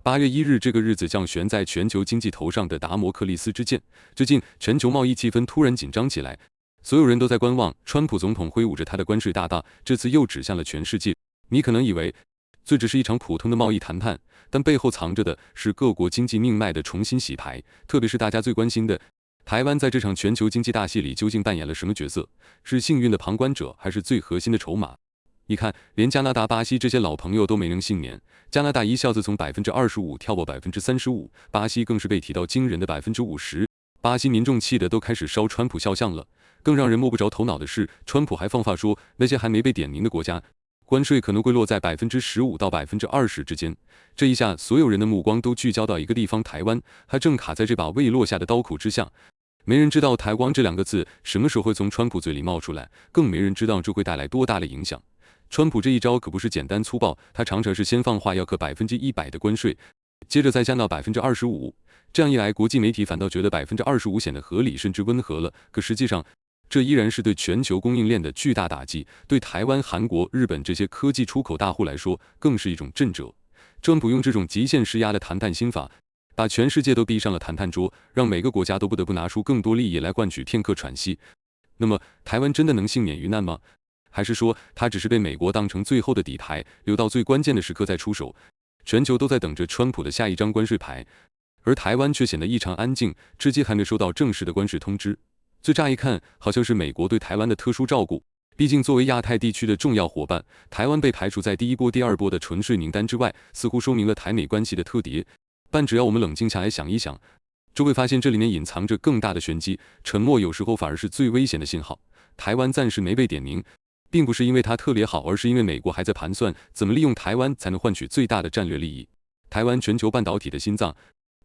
8月1日这个日子像悬在全球经济头上的达摩克利斯之剑。最近全球贸易气氛突然紧张起来，所有人都在观望，川普总统挥舞着他的关税大刀，这次又指向了全世界。你可能以为这只是一场普通的贸易谈判，但背后藏着的是各国经济命脉的重新洗牌，特别是大家最关心的台湾在这场全球经济大戏里究竟扮演了什么角色？是幸运的旁观者，还是最核心的筹码？你看，连加拿大、巴西这些老朋友都没能幸免。加拿大一下子从25%跳过35%，巴西更是被提到惊人的50%。巴西民众气得都开始烧川普肖像了。更让人摸不着头脑的是，川普还放话说，那些还没被点名的国家，关税可能会落在15%到20%之间。这一下，所有人的目光都聚焦到一个地方——台湾，还正卡在这把未落下的刀口之下。没人知道台湾这两个字什么时候会从川普嘴里冒出来，更没人知道这会带来多大的影响。川普这一招可不是简单粗暴，他常常是先放话要课100%的关税，接着再降到25%。这样一来，国际媒体反倒觉得25%显得合理甚至温和了。可实际上，这依然是对全球供应链的巨大打击，对台湾、韩国、日本这些科技出口大户来说，更是一种震慑。川普用这种极限施压的谈判心法，把全世界都逼上了谈判桌，让每个国家都不得不拿出更多利益来换取片刻喘息。那么，台湾真的能幸免于难吗？还是说，他只是被美国当成最后的底牌，留到最关键的时刻再出手？全球都在等着川普的下一张关税牌，而台湾却显得异常安静，至今还没收到正式的关税通知。最乍一看，好像是美国对台湾的特殊照顾。毕竟作为亚太地区的重要伙伴，台湾被排除在第一波、第二波的纯税名单之外，似乎说明了台美关系的特别。但只要我们冷静下来想一想，就会发现这里面隐藏着更大的玄机。沉默有时候反而是最危险的信号。台湾暂时没被点名，并不是因为它特别好，而是因为美国还在盘算怎么利用台湾才能换取最大的战略利益。台湾全球半导体的心脏。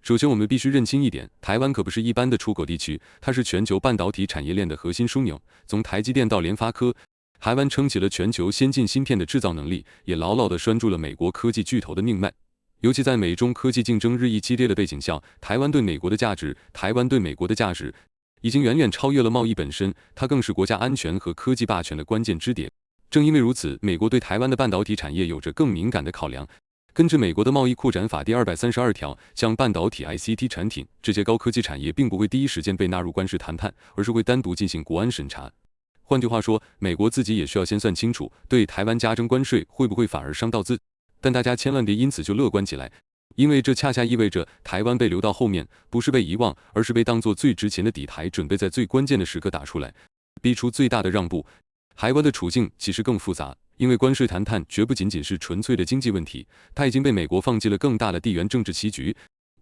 首先，我们必须认清一点，台湾可不是一般的出口地区，它是全球半导体产业链的核心枢纽。从台积电到联发科，台湾撑起了全球先进芯片的制造能力，也牢牢地拴住了美国科技巨头的命脉。尤其在美中科技竞争日益激烈的背景下，台湾对美国的价值已经远远超越了贸易本身，它更是国家安全和科技霸权的关键支点。正因为如此，美国对台湾的半导体产业有着更敏感的考量。根据美国的贸易扩展法第232条，像半导体、ICT 产品这些高科技产业并不会第一时间被纳入关税谈判，而是会单独进行国安审查。换句话说，美国自己也需要先算清楚，对台湾加征关税会不会反而伤到自己。但大家千万别因此就乐观起来，因为这恰恰意味着台湾被留到后面，不是被遗忘，而是被当作最值钱的底牌，准备在最关键的时刻打出来，逼出最大的让步。台湾的处境其实更复杂，因为关税谈判绝不仅仅是纯粹的经济问题，它已经被美国放进了更大的地缘政治棋局。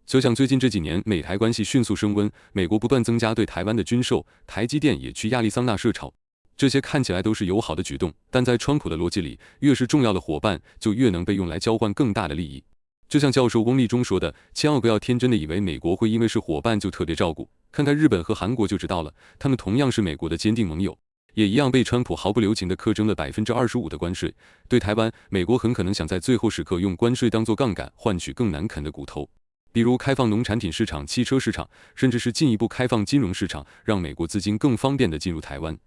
就像最近这几年，美台关系迅速升温，美国不断增加对台湾的军售，台积电也去亚利桑那设厂，这些看起来都是友好的举动，但在川普的逻辑里，越是重要的伙伴，就越能被用来交换更大的利益。就像教授翁立中说的，千万不要天真的以为美国会因为是伙伴就特别照顾，看看日本和韩国就知道了，他们同样是美国的坚定盟友。也一样被川普毫不留情地课征了25%的关税。对台湾，美国很可能想在最后时刻用关税当作杠杆，换取更难啃的骨头，比如开放农产品市场、汽车市场，甚至是进一步开放金融市场，让美国资金更方便地进入台湾。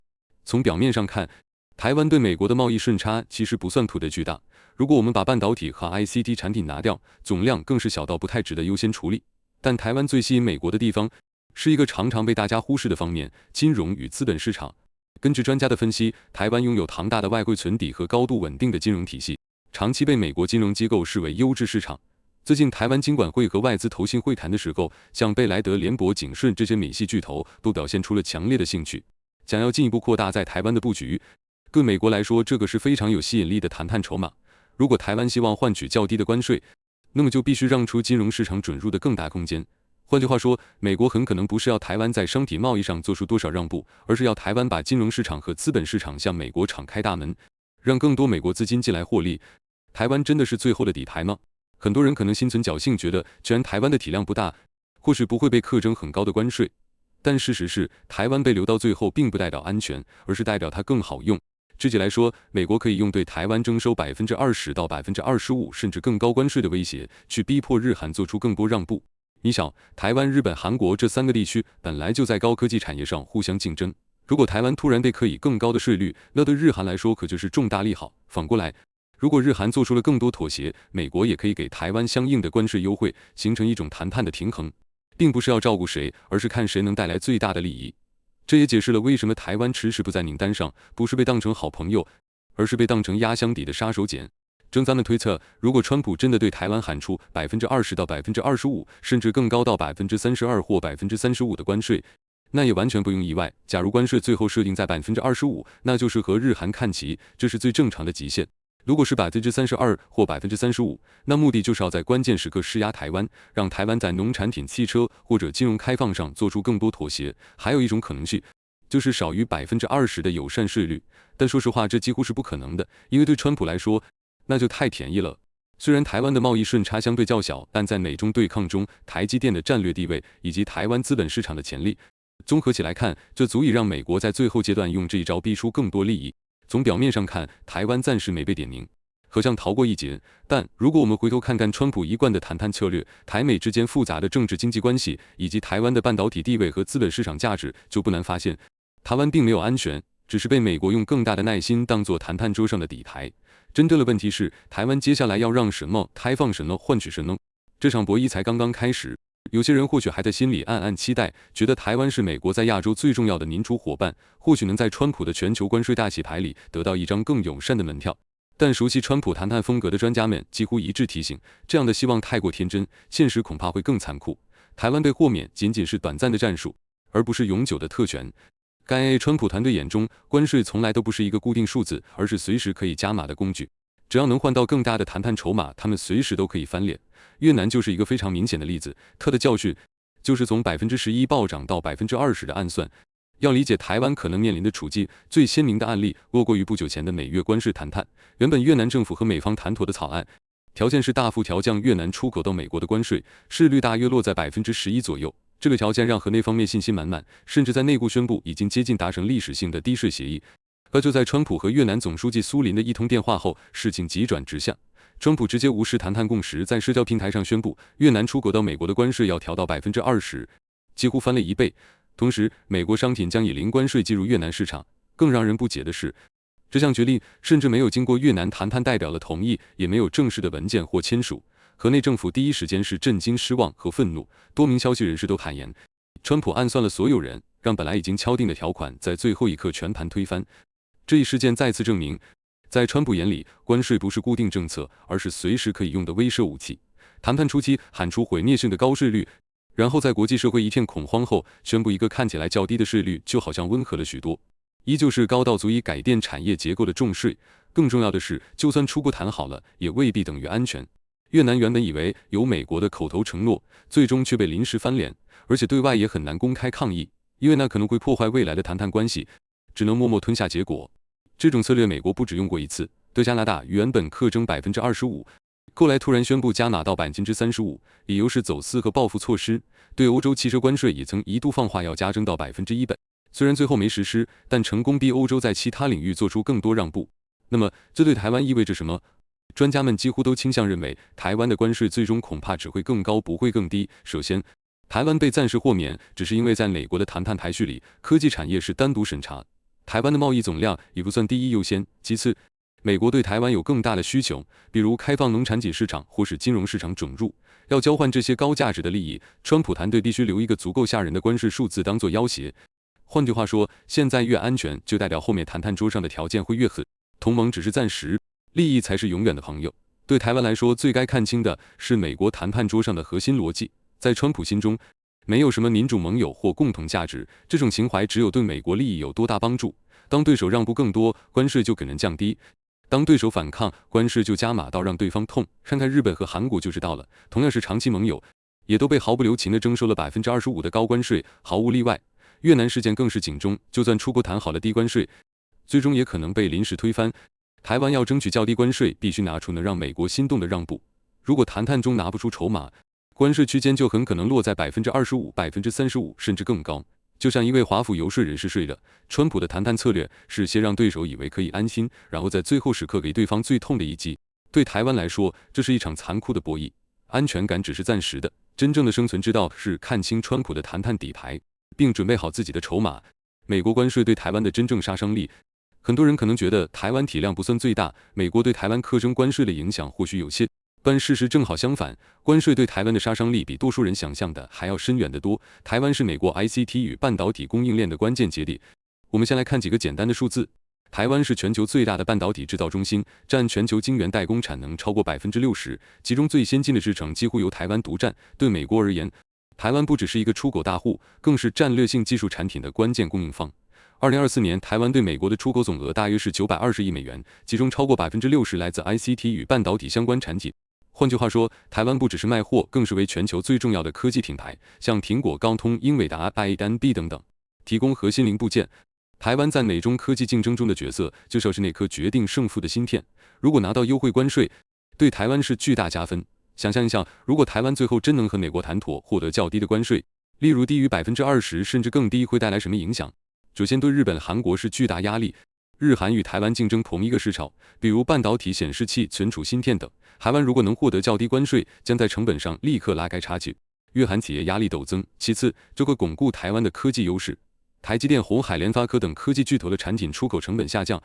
从表面上看，台湾对美国的贸易顺差其实不算特别巨大。如果我们把半导体和 ICT 产品拿掉，总量更是小到不太值得优先处理。但台湾最吸引美国的地方，是一个常常被大家忽视的方面——金融与资本市场。根据专家的分析，台湾拥有庞大的外汇存底和高度稳定的金融体系，长期被美国金融机构视为优质市场。最近台湾金管会和外资投信会谈的时候，像贝莱德、联博、景顺这些美系巨头都表现出了强烈的兴趣，想要进一步扩大在台湾的布局。对美国来说，这个是非常有吸引力的谈判筹码。如果台湾希望换取较低的关税，那么就必须让出金融市场准入的更大空间。换句话说，美国很可能不是要台湾在商品贸易上做出多少让步，而是要台湾把金融市场和资本市场向美国敞开大门，让更多美国资金进来获利。台湾真的是最后的底牌吗？很多人可能心存侥幸，觉得既然台湾的体量不大，或许不会被课征很高的关税。但事实是，台湾被留到最后并不代表安全，而是代表它更好用。具体来说，美国可以用对台湾征收20%到25%甚至更高关税的威胁，去逼迫日韩做出更多让步。你想，台湾、日本、韩国这3个地区本来就在高科技产业上互相竞争，如果台湾突然被课以更高的税率，那对日韩来说可就是重大利好。反过来，如果日韩做出了更多妥协，美国也可以给台湾相应的关税优惠，形成一种谈判的平衡，并不是要照顾谁，而是看谁能带来最大的利益。这也解释了为什么台湾迟迟不在名单上，不是被当成好朋友，而是被当成压箱底的杀手锏。正咱们推测，如果川普真的对台湾喊出20%到25%，甚至更高到32%或35%的关税，那也完全不用意外。假如关税最后设定在25%，那就是和日韩看齐，这是最正常的极限。如果是32%或35%，那目的就是要在关键时刻施压台湾，让台湾在农产品、汽车或者金融开放上做出更多妥协。还有一种可能性，就是少于20%的友善税率，但说实话，这几乎是不可能的，因为对川普来说，那就太便宜了。虽然台湾的贸易顺差相对较小，但在美中对抗中，台积电的战略地位以及台湾资本市场的潜力，综合起来看，这足以让美国在最后阶段用这一招逼出更多利益。从表面上看，台湾暂时没被点名，好像逃过一劫。但如果我们回头看看川普一贯的谈判策略，台美之间复杂的政治经济关系，以及台湾的半导体地位和资本市场价值，就不难发现，台湾并没有安全，只是被美国用更大的耐心当作谈判桌上的底牌。真正的问题是，台湾接下来要让什么、开放什么、换取什么？这场博弈才刚刚开始。有些人或许还在心里暗暗期待，觉得台湾是美国在亚洲最重要的民主伙伴，或许能在川普的全球关税大洗牌里得到一张更友善的门票。但熟悉川普谈判风格的专家们几乎一致提醒，这样的希望太过天真，现实恐怕会更残酷。台湾被豁免仅仅是短暂的战术，而不是永久的特权。该川普团队眼中，关税从来都不是一个固定数字，而是随时可以加码的工具。只要能换到更大的谈判筹码，他们随时都可以翻脸。越南就是一个非常明显的例子，它的教训就是从11%暴涨到20%的暗算。要理解台湾可能面临的处境，最鲜明的案例莫过于不久前的美越关税谈判。原本越南政府和美方谈妥的草案，条件是大幅调降越南出口到美国的关税，税率大约落在11%左右。这个条件让河内方面信心满满，甚至在内部宣布已经接近达成历史性的低税协议。可就在川普和越南总书记苏林的一通电话后，事情急转直下。川普直接无视谈判共识，在社交平台上宣布越南出口到美国的关税要调到20%，几乎翻了1倍。同时，美国商品将以零关税进入越南市场。更让人不解的是，这项决定甚至没有经过越南谈判代表的同意，也没有正式的文件或签署。河内政府第一时间是震惊、失望和愤怒。多名消息人士都坦言，川普暗算了所有人，让本来已经敲定的条款在最后一刻全盘推翻。这一事件再次证明，在川普眼里，关税不是固定政策，而是随时可以用的威慑武器。谈判初期喊出毁灭性的高税率，然后在国际社会一片恐慌后，宣布一个看起来较低的税率，就好像温和了许多。依旧是高到足以改变产业结构的重税。更重要的是，就算出国谈好了，也未必等于安全。越南原本以为有美国的口头承诺，最终却被临时翻脸，而且对外也很难公开抗议，因为那可能会破坏未来的谈判关系，只能默默吞下结果。这种策略美国不只用过一次，对加拿大原本课征25%，后来突然宣布加码到35%，理由是走私和报复措施。对欧洲汽车关税也曾一度放话要加征到100%，虽然最后没实施，但成功逼欧洲在其他领域做出更多让步。那么这对台湾意味着什么？专家们几乎都倾向认为，台湾的关税最终恐怕只会更高，不会更低。首先，台湾被暂时豁免，只是因为在美国的谈判排序里，科技产业是单独审查，台湾的贸易总量也不算第一优先。其次，美国对台湾有更大的需求，比如开放农产品市场或是金融市场准入。要交换这些高价值的利益，川普团队必须留一个足够吓人的关税数字当做要挟。换句话说，现在越安全，就代表后面谈判桌上的条件会越狠。同盟只是暂时，利益才是永远的朋友。对台湾来说，最该看清的是美国谈判桌上的核心逻辑。在川普心中，没有什么民主盟友或共同价值，这种情怀只有对美国利益有多大帮助。当对手让步更多，关税就可能降低；当对手反抗，关税就加码到让对方痛。看看日本和韩国就知道了，同样是长期盟友，也都被毫不留情地征收了25%的高关税，毫无例外。越南事件更是警钟，就算出国谈好了低关税，最终也可能被临时推翻。台湾要争取较低关税，必须拿出能让美国心动的让步。如果谈判中拿不出筹码，关税区间就很可能落在25%、35%甚至更高。就像一位华府游说人士睡了，川普的谈判策略是先让对手以为可以安心，然后在最后时刻给对方最痛的一击。对台湾来说，这是一场残酷的博弈，安全感只是暂时的，真正的生存之道是看清川普的谈判底牌，并准备好自己的筹码。美国关税对台湾的真正杀伤力，很多人可能觉得台湾体量不算最大，美国对台湾课征关税的影响或许有些，但事实正好相反，关税对台湾的杀伤力比多数人想象的还要深远得多。台湾是美国 ICT 与半导体供应链的关键节点。我们先来看几个简单的数字。台湾是全球最大的半导体制造中心，占全球晶圆代工产能超过60%，其中最先进的制程几乎由台湾独占。对美国而言，台湾不只是一个出口大户，更是战略性技术产品的关键供应方。2024年，台湾对美国的出口总额大约是920亿美元，其中超过60%来自 ICT 与半导体相关产品。换句话说，台湾不只是卖货，更是为全球最重要的科技品牌，像苹果、高通、英伟达、AMD 等等，提供核心零部件。台湾在美中科技竞争中的角色，就像是那颗决定胜负的芯片。如果拿到优惠关税，对台湾是巨大加分。想象一下，如果台湾最后真能和美国谈妥，获得较低的关税，例如低于20%甚至更低，会带来什么影响？首先，对日本、韩国是巨大压力。日韩与台湾竞争同一个市场，比如半导体、显示器、存储芯片等。台湾如果能获得较低关税，将在成本上立刻拉开差距，日韩企业压力陡增。其次，这会巩固台湾的科技优势。台积电、鸿海、联发科等科技巨头的产品出口成本下降，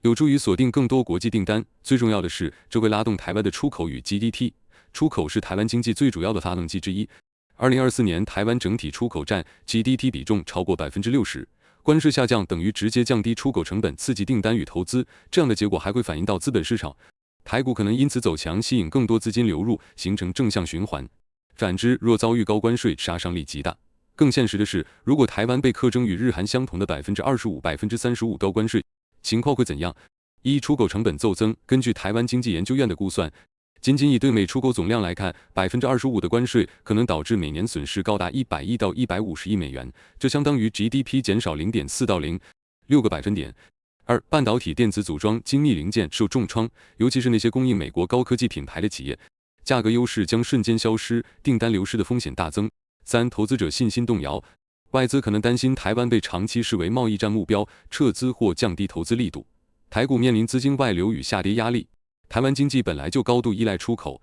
有助于锁定更多国际订单。最重要的是，这会拉动台湾的出口与 GDP。出口是台湾经济最主要的发动机之一。2024年，台湾整体出口占 GDP 比重超过60%。关税下降等于直接降低出口成本，刺激订单与投资，这样的结果还会反映到资本市场，台股可能因此走强，吸引更多资金流入，形成正向循环。反之，若遭遇高关税，杀伤力极大。更现实的是，如果台湾被课征与日韩相同的25%、35%高关税，情况会怎样？一、出口成本骤增。根据台湾经济研究院的估算，仅以对美出口总量来看，25%的关税可能导致每年损失高达100亿到150亿美元，这相当于 GDP 减少0.4到0.6个百分点。二、半导体、电子组装、精密零件受重创，尤其是那些供应美国高科技品牌的企业，价格优势将瞬间消失，订单流失的风险大增。三、投资者信心动摇，外资可能担心台湾被长期视为贸易战目标，撤资或降低投资力度，台股面临资金外流与下跌压力。台湾经济本来就高度依赖出口，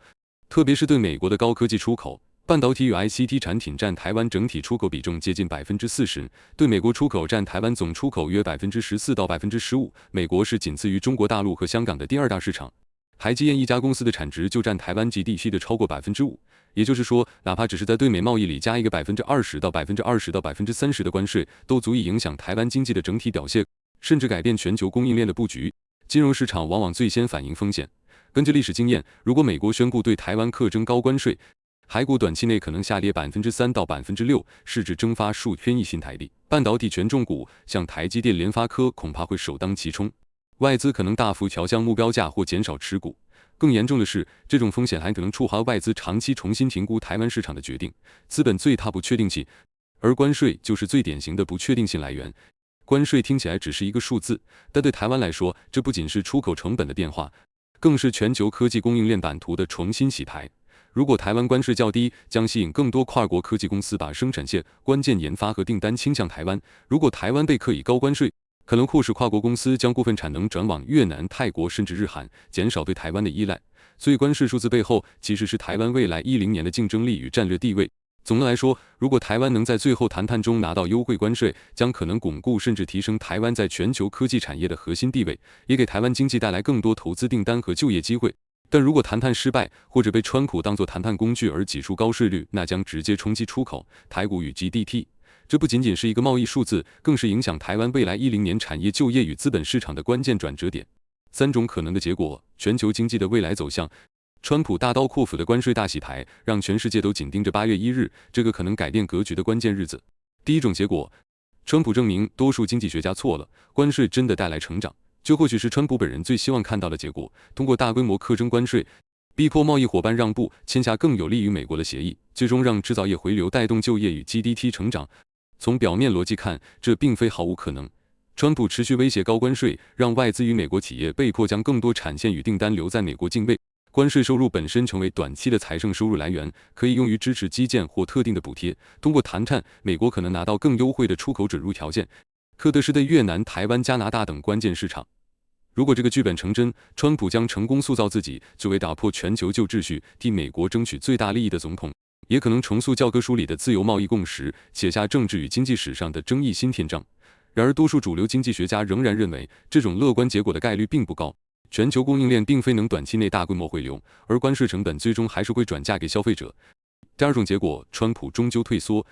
特别是对美国的高科技出口，半导体与 ICT 产品占台湾整体出口比重接近40%，对美国出口占台湾总出口约14%到15%，美国是仅次于中国大陆和香港的第二大市场。台积电一家公司的产值就占台湾 GDP 的超过5%，也就是说，哪怕只是在对美贸易里加一个20%到20%到30%的关税，都足以影响台湾经济的整体表现，甚至改变全球供应链的布局。金融市场往往最先反映风险。根据历史经验，如果美国宣布对台湾课征高关税，台股短期内可能下跌3%到6%，市值蒸发数千亿新台币。半导体权重股像台积电、联发科恐怕会首当其冲。外资可能大幅调降目标价或减少持股。更严重的是，这种风险还可能触发外资长期重新评估台湾市场的决定。资本最大不确定性，而关税就是最典型的不确定性来源。关税听起来只是一个数字，但对台湾来说，这不仅是出口成本的变化，更是全球科技供应链版图的重新洗牌。如果台湾关税较低，将吸引更多跨国科技公司把生产线、关键研发和订单倾向台湾。如果台湾被课以高关税，可能迫使跨国公司将部分产能转往越南、泰国甚至日韩，减少对台湾的依赖。所以关税数字背后其实是台湾未来10年的竞争力与战略地位。总的来说，如果台湾能在最后谈判中拿到优惠关税，将可能巩固甚至提升台湾在全球科技产业的核心地位，也给台湾经济带来更多投资订单和就业机会。但如果谈判失败，或者被川普当作谈判工具而挤出高税率，那将直接冲击出口、台股与 GDP。这不仅仅是一个贸易数字，更是影响台湾未来10年产业就业与资本市场的关键转折点。3种可能的结果，全球经济的未来走向。川普大刀阔斧的关税大洗牌，让全世界都紧盯着8月1日，这个可能改变格局的关键日子。第一种结果，川普证明多数经济学家错了，关税真的带来成长，这或许是川普本人最希望看到的结果。通过大规模课征关税，逼迫贸易伙伴让步，签下更有利于美国的协议，最终让制造业回流，带动就业与 GDP 成长。从表面逻辑看，这并非毫无可能。川普持续威胁高关税，让外资与美国企业被迫将更多产线与订单留在美国境内。关税收入本身成为短期的财政收入来源，可以用于支持基建或特定的补贴。通过谈判，美国可能拿到更优惠的出口准入条件，可得是对越南、台湾、加拿大等关键市场。如果这个剧本成真，川普将成功塑造自己作为打破全球旧秩序、替美国争取最大利益的总统。也可能重塑教科书里的自由贸易共识，写下政治与经济史上的争议新篇章。然而，多数主流经济学家仍然认为，这种乐观结果的概率并不高。全球供应链并非能短期内大规模回流，而关税成本最终还是会转嫁给消费者。第二种结果，川普终究退缩。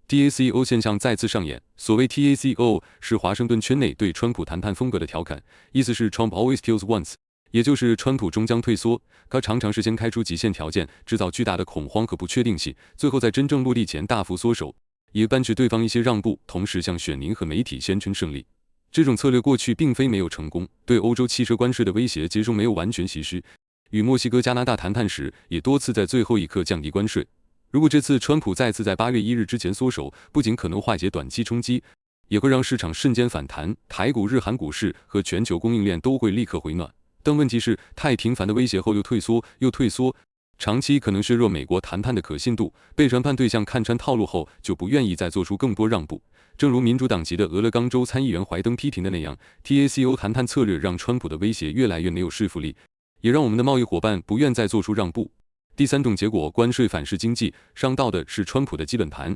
TACO 现象再次上演。所谓 TACO 是华盛顿圈内对川普谈判风格的调侃，意思是 Trump always kills once， 也就是川普终将退缩。他常常事先开出极限条件，制造巨大的恐慌和不确定性，最后在真正落地前大幅缩手，也搬取对方一些让步，同时向选民和媒体宣称胜利。这种策略过去并非没有成功，对欧洲汽车关税的威胁最终没有完全实施。与墨西哥、加拿大谈判时，也多次在最后一刻降低关税。如果这次川普再次在8月1日之前缩手，不仅可能化解短期冲击，也会让市场瞬间反弹，台股、日韩股市和全球供应链都会立刻回暖。但问题是，太频繁的威胁后又退缩，长期可能削弱美国谈判的可信度。被谈判对象看穿套路后，就不愿意再做出更多让步。正如民主党籍的俄勒冈州参议员怀登批评的那样 ，TACO 谈判策略让川普的威胁越来越没有说服力，也让我们的贸易伙伴不愿再做出让步。第三种结果，关税反噬经济，伤到的是川普的基本盘，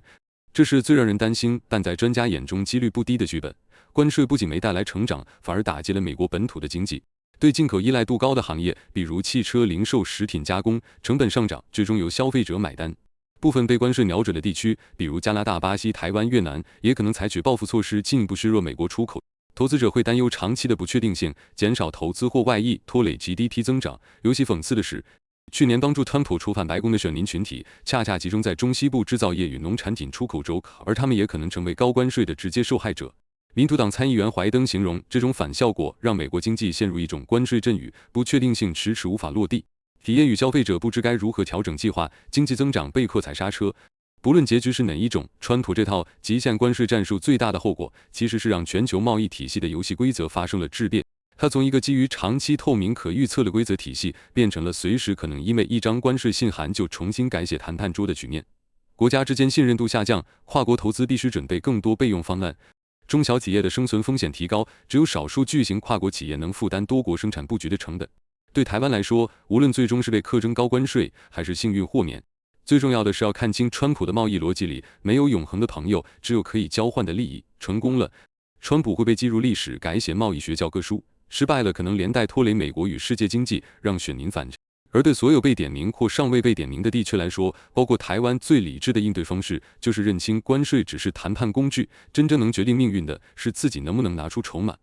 这是最让人担心，但在专家眼中几率不低的剧本。关税不仅没带来成长，反而打击了美国本土的经济。对进口依赖度高的行业，比如汽车零售、食品加工，成本上涨，最终由消费者买单。部分被关税瞄准的地区，比如加拿大、巴西、台湾、越南，也可能采取报复措施，进一步削弱美国出口。投资者会担忧长期的不确定性，减少投资或外溢，拖累 GDP 增长。尤其讽刺的是，去年帮助川普重返白宫的选民群体，恰恰集中在中西部制造业与农产品出口州，而他们也可能成为高关税的直接受害者。民主党参议员怀登形容，这种反效果让美国经济陷入一种关税阵雨，不确定性迟迟无法落地，体验与消费者不知该如何调整计划，经济增长被迫踩刹车。不论结局是哪一种，川普这套极限关税战术最大的后果，其实是让全球贸易体系的游戏规则发生了质变。它从一个基于长期透明可预测的规则体系，变成了随时可能因为一张关税信函就重新改写谈判桌的局面。国家之间信任度下降，跨国投资必须准备更多备用方案，中小企业的生存风险提高，只有少数巨型跨国企业能负担多国生产布局的成本。对台湾来说，无论最终是被课征高关税，还是幸运豁免，最重要的是要看清川普的贸易逻辑里没有永恒的朋友，只有可以交换的利益。成功了，川普会被记入历史，改写贸易学教科书；失败了，可能连带拖累美国与世界经济，让选民反。而对所有被点名或尚未被点名的地区来说，包括台湾，最理智的应对方式就是认清关税只是谈判工具，真正能决定命运的是自己能不能拿出筹码。